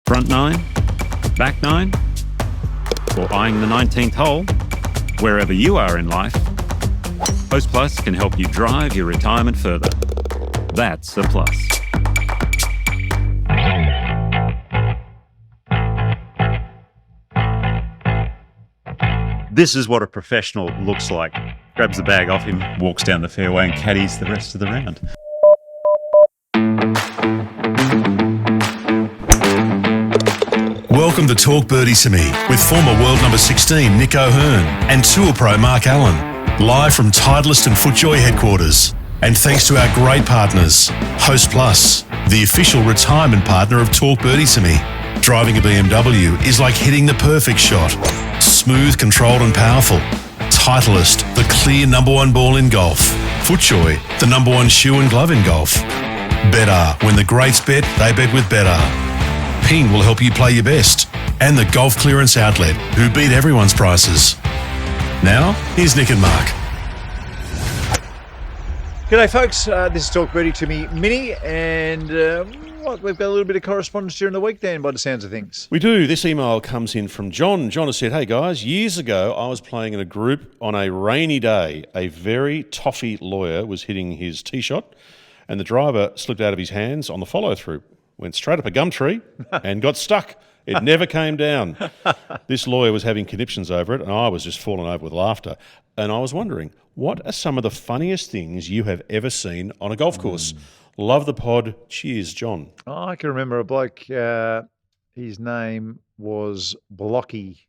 Front nine, back nine, or eyeing the 19th hole, wherever you are in life, Host Plus can help you drive your retirement further. That's a plus. This is what a professional looks like. Grabs the bag off him, walks down the fairway and caddies the rest of the round. Welcome to Talk Birdie to Me with former world number 16 Nick O'Hearn and Tour Pro Mark Allen, live from Titleist and FootJoy headquarters. And thanks to our great partners, Host Plus, the official retirement partner of Talk Birdie to Me. Driving a BMW is like hitting the perfect shot. Smooth, controlled and powerful. Titleist, the clear number one ball in golf. FootJoy, the number one shoe and glove in golf. Better, when the greats bet, they bet with Better. Ping will help you play your best. And the Golf Clearance Outlet, who beat everyone's prices. Now, here's Nick and Mark. G'day folks, this is Talk Birdie to Me Mini, and we've got a little bit of correspondence during the week, Dan, by the sounds of things. We do. This email comes in from John. John has said, hey guys, years ago I was playing in a group on a rainy day. A very toffee lawyer was hitting his tee shot and the driver slipped out of his hands on the follow-through, went straight up a gum tree and got stuck. It never came down. This lawyer was having conniptions over it and I was just falling over with laughter. And I was wondering, what are some of the funniest things you have ever seen on a golf course? Love the pod. Cheers, John. Oh, I can remember a bloke, his name was Blocky,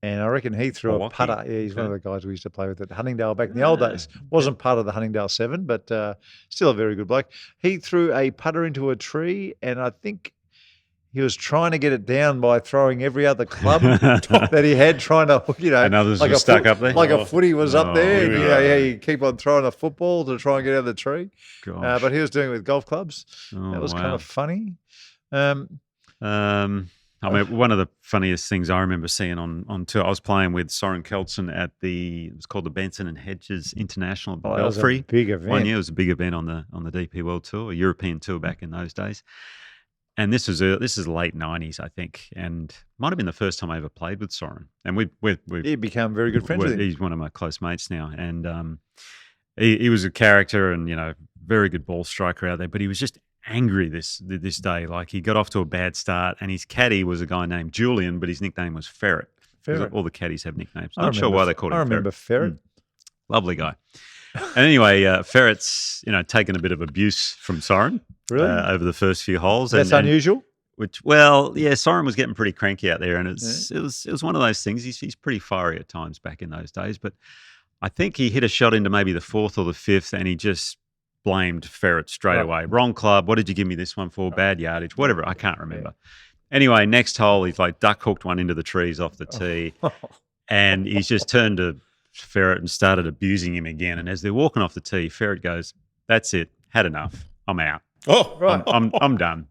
and I reckon he threw a putter. Yeah, he's one of the guys we used to play with at Huntingdale back in the old days. Wasn't part of the Huntingdale 7, but still a very good bloke. He threw a putter into a tree, and I think he was trying to get it down by throwing every other club that he had, trying to, and others like were stuck up there. Like a footy was up there. Yeah, you keep on throwing a football to try and get out of the tree. But he was doing it with golf clubs. That was kind of funny. I mean, one of the funniest things I remember seeing on tour, I was playing with Soren Keltsen at it was called the Benson and Hedges International at Belfry. That was a big event. One year, it was a big event on the DP World Tour, a European tour back in those days. And this is late 90s, I think, and might have been the first time I ever played with Soren. And we become very good friends with him. He's one of my close mates now, and he was a character and very good ball striker out there. But he was just angry this day. Like he got off to a bad start, and his caddy was a guy named Julian, but his nickname was Ferret. All the caddies have nicknames. Not sure why they called him Ferret. I remember Ferret. Lovely guy. And anyway, Ferret's taken a bit of abuse from Soren. Really? Over the first few holes. That's unusual? Soren was getting pretty cranky out there, and it was one of those things. He's pretty fiery at times back in those days, but I think he hit a shot into maybe the fourth or the fifth, and he just blamed Ferret straight away. Wrong club. What did you give me this one for? Bad yardage, whatever. I can't remember. Yeah. Anyway, next hole, he's like duck hooked one into the trees off the tee, and he's just turned to Ferret and started abusing him again. And as they're walking off the tee, Ferret goes, "That's it. Had enough. I'm out. Oh, right. I'm done."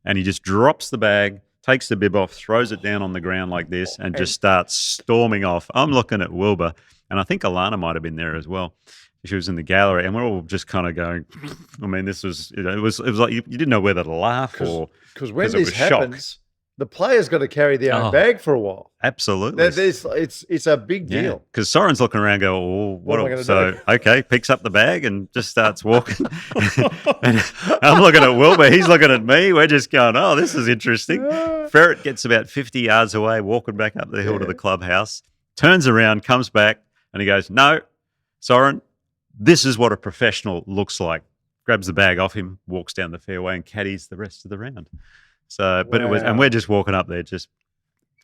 And he just drops the bag, takes the bib off, throws it down on the ground like this, and just starts storming off. I'm looking at Wilbur, and I think Alana might have been there as well. She was in the gallery, and we're all just kind of going. I mean, this was it was like you didn't know whether to laugh or because when this happens, the player's got to carry their own bag for a while. Absolutely, it's a big deal. Because Soren's looking around, what am I going to do? Okay, picks up the bag and just starts walking. And I'm looking at Wilbur, he's looking at me. We're just going, oh, this is interesting. Ferret gets about 50 yards away, walking back up the hill to the clubhouse, turns around, comes back, and he goes, "No, Soren, this is what a professional looks like." Grabs the bag off him, walks down the fairway, and caddies the rest of the round. So, but it was, and we're just walking up there,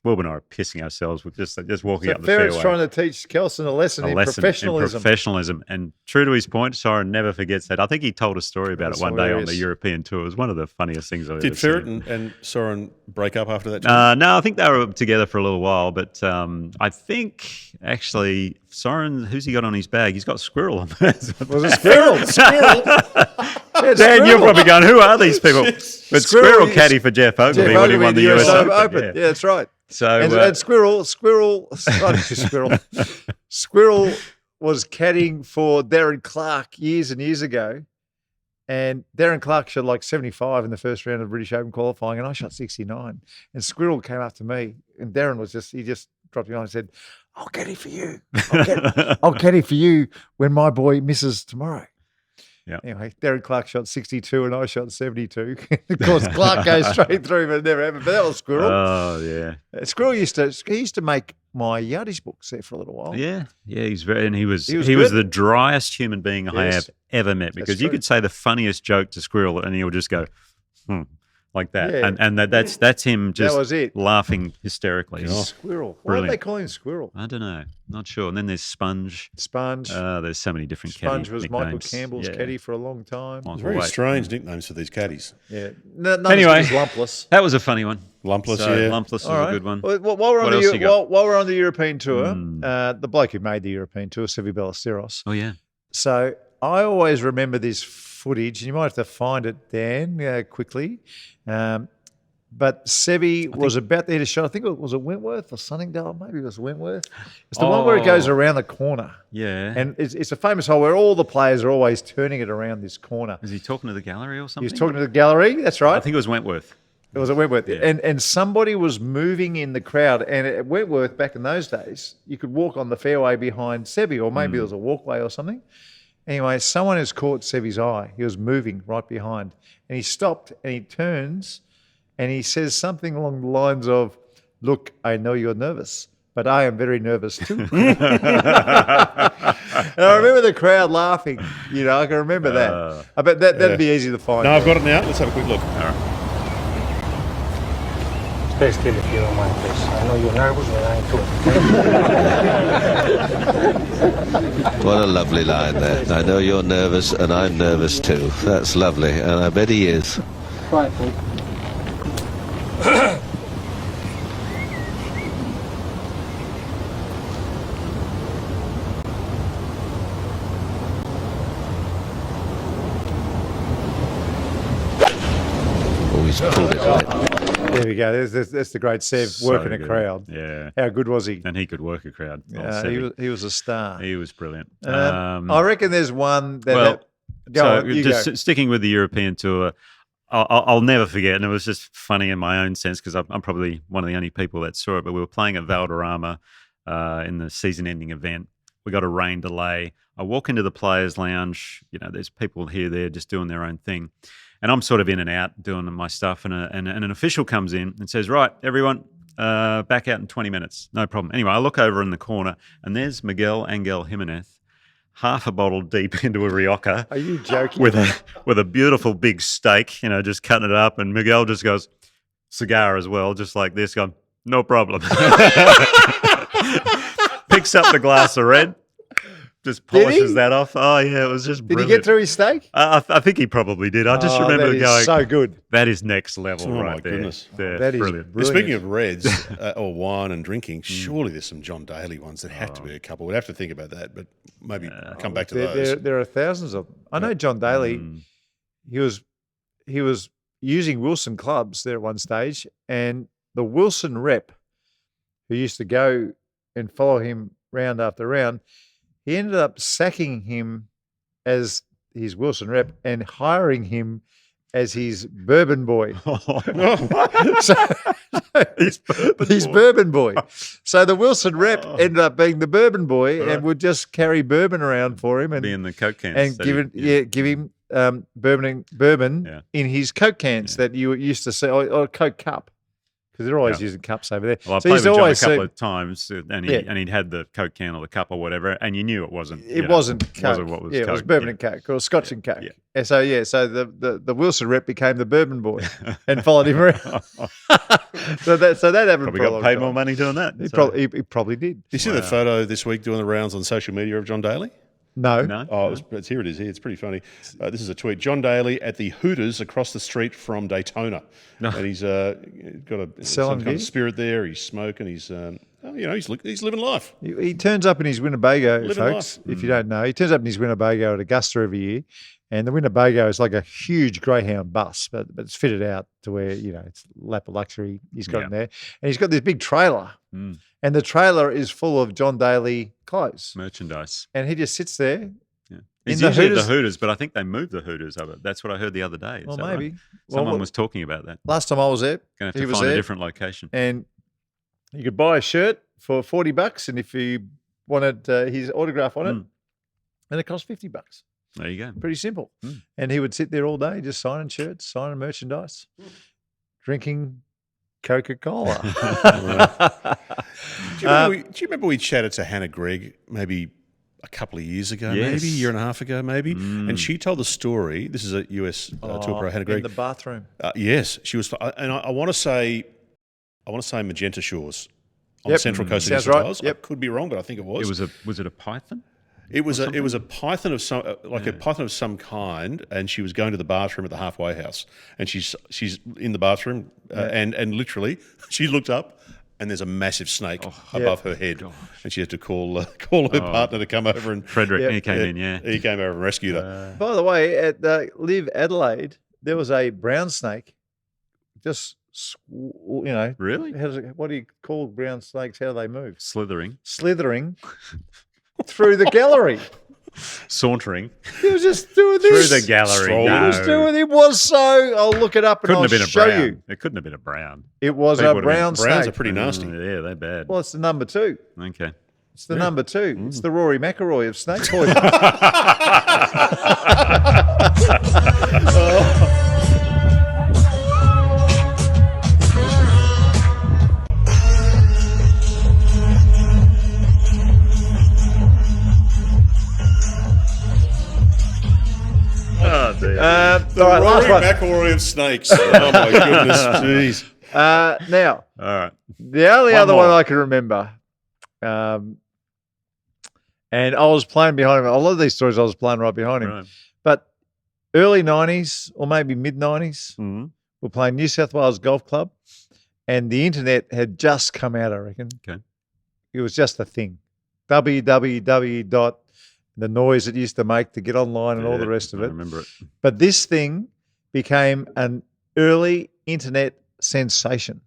Wilbur and I are pissing ourselves with just walking up the fairway. Ferret's trying to teach Kelsen a lesson in professionalism. And true to his point, Soren never forgets that. I think he told a story about it one day on the European tour. It was one of the funniest things I've ever seen. Did Ferret and Soren break up after that? No, I think they were together for a little while. But I think, actually, Soren, who's he got on his bag? He's got Squirrel on there. Was it Squirrel? Dan, you're probably going, who are these people? But Squirrel caddy for Jeff Ogilvy when he won the US Open. Yeah, that's right. So and Squirrel was caddying for Darren Clark years and years ago, And Darren Clark shot like 75 in the first round of British Open qualifying, and I shot 69. And Squirrel came up to me, and Darren he just dropped me on and said, I'll caddy for you. I'll caddy for you when my boy misses tomorrow. Yeah. Anyway, Darren Clark shot 62 and I shot 72. Of course, Clark goes straight through, but it never happened. But that was Squirrel. Oh, yeah. Squirrel used to make my yardage books there for a little while. Yeah. He was good. the driest human being I have ever met, because you could say the funniest joke to Squirrel and he'll just go, like that. Yeah. And that's him just that was it. laughing hysterically. Squirrel. Why Brilliant. do they call him Squirrel? I don't know. Not sure. And then there's Sponge. There's so many different Sponge caddy was nicknames. Michael Campbell's caddy for a long time. Very strange nicknames for these caddies. Yeah. Anyway, Lumpless. That was a funny one. Lumpless, So yeah. Lumpless was a good one. Well, while we're on the European tour, the bloke who made the European tour, Seve Ballesteros. Oh, yeah. So I always remember this footage, and you might have to find it, Dan, quickly. But Seve was about to hit a shot. I think it was Wentworth or Sunningdale. Maybe it was Wentworth. It's the one where it goes around the corner. Yeah. And it's a famous hole where all the players are always turning it around this corner. Is he talking to the gallery or something? He was talking to the gallery. That's right. I think it was Wentworth. It was at Wentworth. Yeah. And somebody was moving in the crowd. And at Wentworth, back in those days, you could walk on the fairway behind Seve, or maybe there was a walkway or something. Anyway, someone has caught Seve's eye. He was moving right behind. And he stopped and he turns and he says something along the lines of, look, I know you're nervous, but I am very nervous too. And I remember the crowd laughing. I can remember that. I bet that'd be easy to find. No, I've got it now. Let's have a quick look. All right. Stay still if you don't mind, please. I know you're nervous, but I ain't too. What a lovely line there. I know you're nervous and I'm nervous too. That's lovely, and I bet he is. Right, please. Oh, he's pulled it right. There we go. That's the great Sev working a crowd. Yeah. How good was he? And he could work a crowd. He was a star. He was brilliant. I reckon there's one sticking with the European tour, I'll never forget, and it was just funny in my own sense because I'm probably one of the only people that saw it, but we were playing at Valderrama in the season-ending event. We got a rain delay. I walk into the players' lounge. There's people here, there, just doing their own thing. And I'm sort of in and out doing my stuff, and an official comes in and says, right, everyone, back out in 20 minutes. No problem. Anyway, I look over in the corner, and there's Miguel Angel Jimenez, half a bottle deep into a Rioja. Are you joking? With a beautiful big steak, just cutting it up, and Miguel just goes, cigar as well, just like this, going, no problem. Picks up the glass of red. Just polishes that off. Oh, yeah, it was just brilliant. Did he get through his steak? I think he probably did. I just remember that is going, so good. That is next level my goodness. Yeah, that is brilliant. Speaking of reds or wine and drinking, surely there's some John Daly ones that have to be a couple. We'd have to think about that, but maybe come back to those. There are thousands of them. I know John Daly, he was using Wilson clubs there at one stage, and the Wilson rep who used to go and follow him round after round, he ended up sacking him as his Wilson rep and hiring him as his bourbon boy. His bourbon boy. So the Wilson rep ended up being the bourbon boy and would just carry bourbon around for him and be in the Coke cans. And give him bourbon in his Coke cans that you used to see, or Coke cup. Because they're always using cups over there. Well, I played with John a couple of times, and he'd had the Coke can or the cup or whatever, and you knew it wasn't. It wasn't Coke. Wasn't what was Coke. It was bourbon and Coke, or Scotch and Coke. And so the Wilson rep became the bourbon boy and followed him around. so that happened. Probably got paid more money doing that. He probably did. Did you see that photo this week doing the rounds on social media of John Daly? No. Oh, here it is. Here, it's pretty funny. This is a tweet. John Daly at the Hooters across the street from Daytona, and he's got some kind of spirit there. He's smoking. He's he's living life. He turns up in his Winnebago, folks. If you don't know, he turns up in his Winnebago at Augusta every year, and the Winnebago is like a huge Greyhound bus, but it's fitted out to where it's lap of luxury. He's got in there, and he's got this big trailer. And the trailer is full of John Daly clothes. Merchandise. And he just sits there It's usually the Hooters, but I think they moved the Hooters of it. That's what I heard the other day. Well, maybe. Right? Someone was talking about that. Last time I was there, Going to have to find a different location. And you could buy a shirt for $40, and if you wanted his autograph on it, and it cost $50. There you go. Pretty simple. And he would sit there all day just signing shirts, signing merchandise, drinking Coca-Cola. Do you remember we chatted to Hannah Gregg maybe a couple of years ago, maybe a year and a half ago, maybe? And she told the story. This is a US Tour Pro Hannah Gregg. In the bathroom. Yes, she was, and I want to say Magenta Shores on the Central Coast of New South Wales. I could be wrong, but I think it was. Was it a python? It was a python of some a python of some kind, and she was going to the bathroom at the halfway house, and she's in the bathroom, and literally she looked up, and there's a massive snake above her head, and she had to call her partner to come over, and Frederick he came in, he came over and rescued her. By the way, at Live Adelaide, there was a brown snake, just really. What do you call brown snakes? How do they move? Slithering through the gallery. Sauntering. He was just doing this. Through the gallery. It was so... I'll look it up and I'll show you. It couldn't have been a brown. It was a brown snake. Browns are pretty nasty. Yeah, they're bad. Well, it's the number 2. Okay. It's the number 2. It's the Rory McIlroy of snake poison. The Rory McIlroy of snakes. Oh my goodness, jeez. Now, all right. The only other one I can remember, and I was playing behind him. A lot of these stories I was playing right behind him. Right. But early 90s or maybe mid 90s, we're playing New South Wales Golf Club, and the internet had just come out, I reckon. Okay. It was just a thing. www. The noise it used to make to get online and all the rest of it. I remember it. But this thing became an early internet sensation.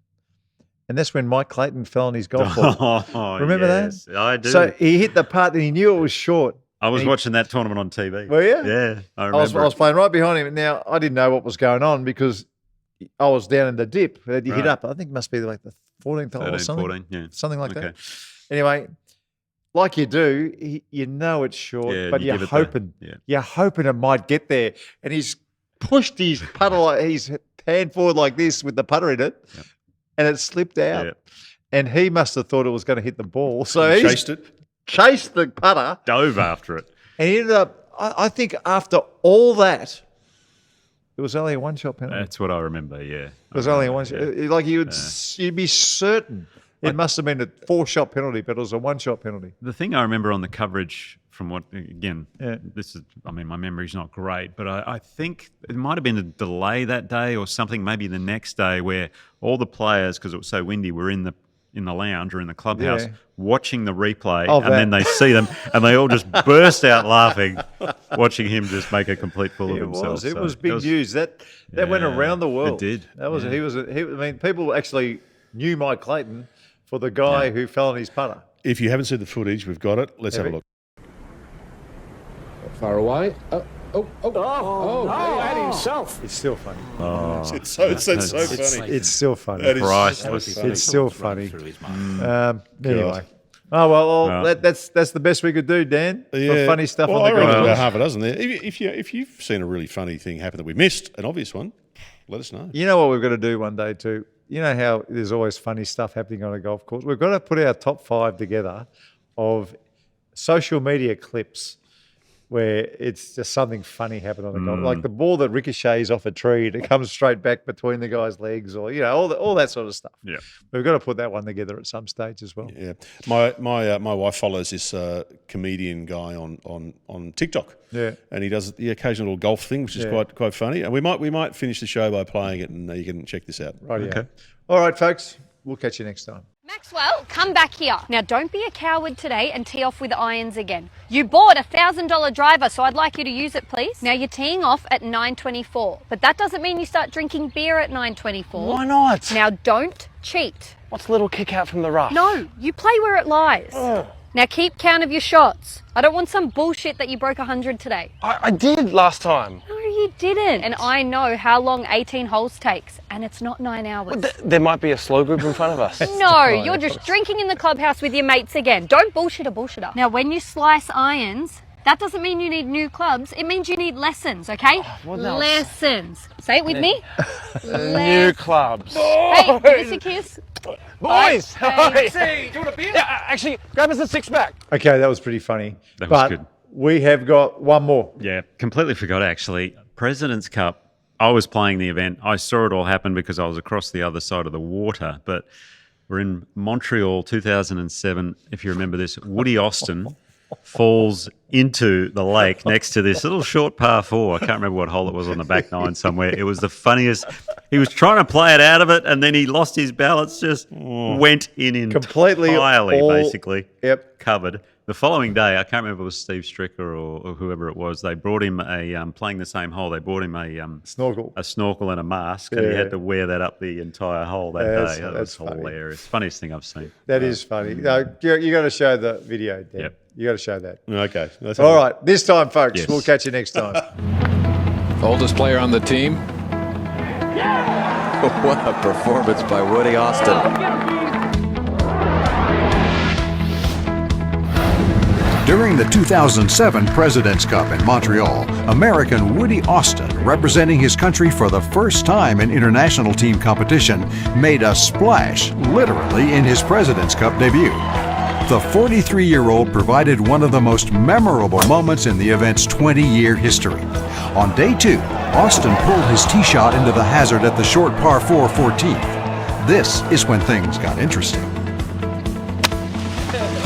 And that's when Mike Clayton fell on his golf ball. Remember that? I do. So he hit the putt and he knew it was short. I was watching that tournament on TV. Were you? Yeah, I remember. I was playing right behind him. Now, I didn't know what was going on because I was down in the dip. He hit up. I think it must be like the 14th hole or something. 14, something like that. Anyway, like you do, you know it's short, but you're hoping it might get there. And he's pushed his putter, his hand forward like this with the putter in it, and it slipped out. Yep. And he must have thought it was going to hit the ball. So he chased the putter. Dove after it. And he ended up, I think after all that, it was only a one-shot penalty. That's what I remember, yeah. It was only a one-shot. Like you'd be certain. It must have been a 4-shot penalty, but it was a 1-shot penalty. The thing I remember on the coverage from what, again, this is, I mean, my memory's not great, but I think it might have been a delay that day or something, maybe the next day, where all the players, because it was so windy, were in the lounge or in the clubhouse watching the replay, and then they see them and they all just burst out laughing, watching him just make a complete fool of himself. It was big news. That went around the world. It did. That was I mean, people actually knew Mike Clayton for the guy who fell on his putter. If you haven't seen the footage, we've got it. Let's have a look. Far away. At himself. It's still funny. It's so funny. It's still funny. That is priceless. so funny. It's still funny. Anyway. Oh, well, that's the best we could do, Dan, for funny stuff on the ground. ground. About half a dozen there. If you've seen a really funny thing happen that we missed, an obvious one, let us know. You know what we've got to do one day too? You know how there's always funny stuff happening on a golf course? We've got to put our top 5 together of social media clips where it's just something funny happened on the golf. Like the ball that ricochets off a tree and it comes straight back between the guy's legs, or all that sort of stuff. Yeah, we've got to put that one together at some stage as well. Yeah, my wife follows this comedian guy on TikTok. Yeah, and he does the occasional little golf thing, which is quite funny. And we might finish the show by playing it, and you can check this out. Right. Okay. All right, folks. We'll catch you next time. Maxwell, come back here. Now, don't be a coward today and tee off with irons again. You bought a $1,000 driver, so I'd like you to use it, please. Now, you're teeing off at 9:24, but that doesn't mean you start drinking beer at 9:24. Why not? Now, don't cheat. What's a little kick out from the rough? No, you play where it lies. Now keep count of your shots. I don't want some bullshit that you broke 100 today. I did last time. No, you didn't. And I know how long 18 holes takes, and it's not 9 hours. Well, there might be a slow group in front of us. No, you're just drinking in the clubhouse with your mates again. Don't bullshit a bullshitter. Now, when you slice irons, that doesn't mean you need new clubs. It means you need lessons, okay? Lessons. Say it with me. New clubs. Hey, give us a kiss. Boys! Hey. Hey, do you want a beer? Yeah, actually, grab us a six-pack. Okay, that was pretty funny. That was but good. We have got one more. Yeah, completely forgot actually. President's Cup, I was playing the event. I saw it all happen because I was across the other side of the water. But we're in Montreal 2007. If you remember this, Woody Austin falls into the lake next to this little short par 4. I can't remember what hole it was on the back nine somewhere. It was the funniest. He was trying to play it out of it, and then he lost his balance, just went in Completely entirely, all- basically. Yep. Covered. The following day, I can't remember if it was Steve Stricker or whoever it was, they brought him playing the same hole, they brought him a snorkel and a mask, and he had to wear that up the entire hole that day. That was hilarious. Funniest thing I've seen. That is funny. No, you got to show the video, Dan. Yep. You got to show that. Okay. All right. This time, folks. Yes. We'll catch you next time. Oldest player on the team. What a performance by Woody Austin. During the 2007 President's Cup in Montreal, American Woody Austin, representing his country for the first time in international team competition, made a splash, literally, in his President's Cup debut. The 43-year-old provided one of the most memorable moments in the event's 20-year history. On day 2, Austin pulled his tee shot into the hazard at the short par 4 14th. This is when things got interesting.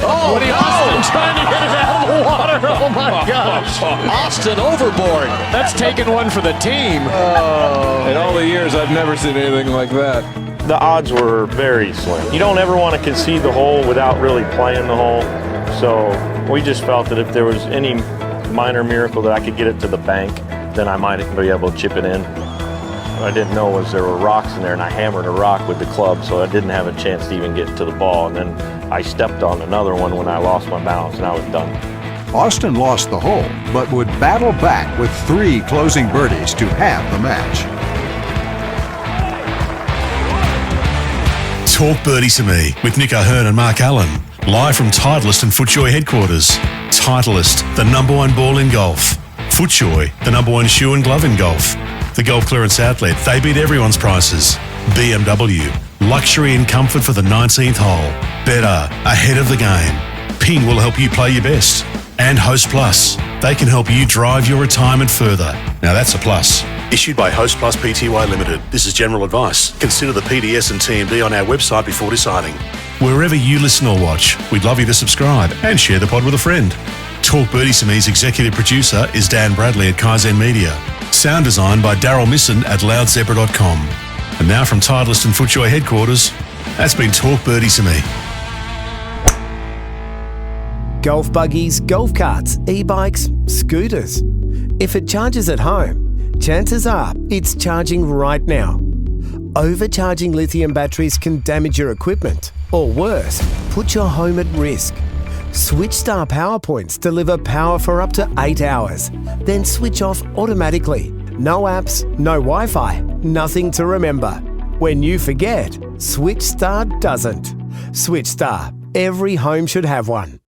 Oh, Woody Austin trying to get it out of the water. Oh my gosh. Austin overboard. That's taking one for the team. In all the years, I've never seen anything like that. The odds were very slim. You don't ever want to concede the hole without really playing the hole. So we just felt that if there was any minor miracle that I could get it to the bank, then I might be able to chip it in. What I didn't know was there were rocks in there, and I hammered a rock with the club, so I didn't have a chance to even get to the ball. And then I stepped on another one when I lost my balance, and I was done. Austin lost the hole, but would battle back with 3 closing birdies to have the match. Talk Birdie to Me with Nick O'Hearn and Mark Allen. Live from Titleist and FootJoy headquarters. Titleist, the #1 ball in golf. FootJoy, the #1 shoe and glove in golf. The Golf Clearance Outlet, they beat everyone's prices. BMW, luxury and comfort for the 19th hole. Better, ahead of the game. Ping will help you play your best. And Host Plus, they can help you drive your retirement further. Now that's a plus. Issued by Host Plus Pty Limited. This is general advice. Consider the PDS and TMD on our website before deciding. Wherever you listen or watch, we'd love you to subscribe and share the pod with a friend. Talk Birdie to Me's executive producer is Dan Bradley at Kaizen Media. Sound design by Daryl Misson at loudzebra.com. And now from Titleist and FootJoy headquarters, that's been Talk Birdie to Me. Golf buggies, golf carts, e-bikes, scooters. If it charges at home, chances are it's charging right now. Overcharging lithium batteries can damage your equipment, or worse, put your home at risk. SwitchStar power points deliver power for up to 8 hours, then switch off automatically. No apps, no Wi-Fi, nothing to remember. When you forget, SwitchStar doesn't. SwitchStar, every home should have one.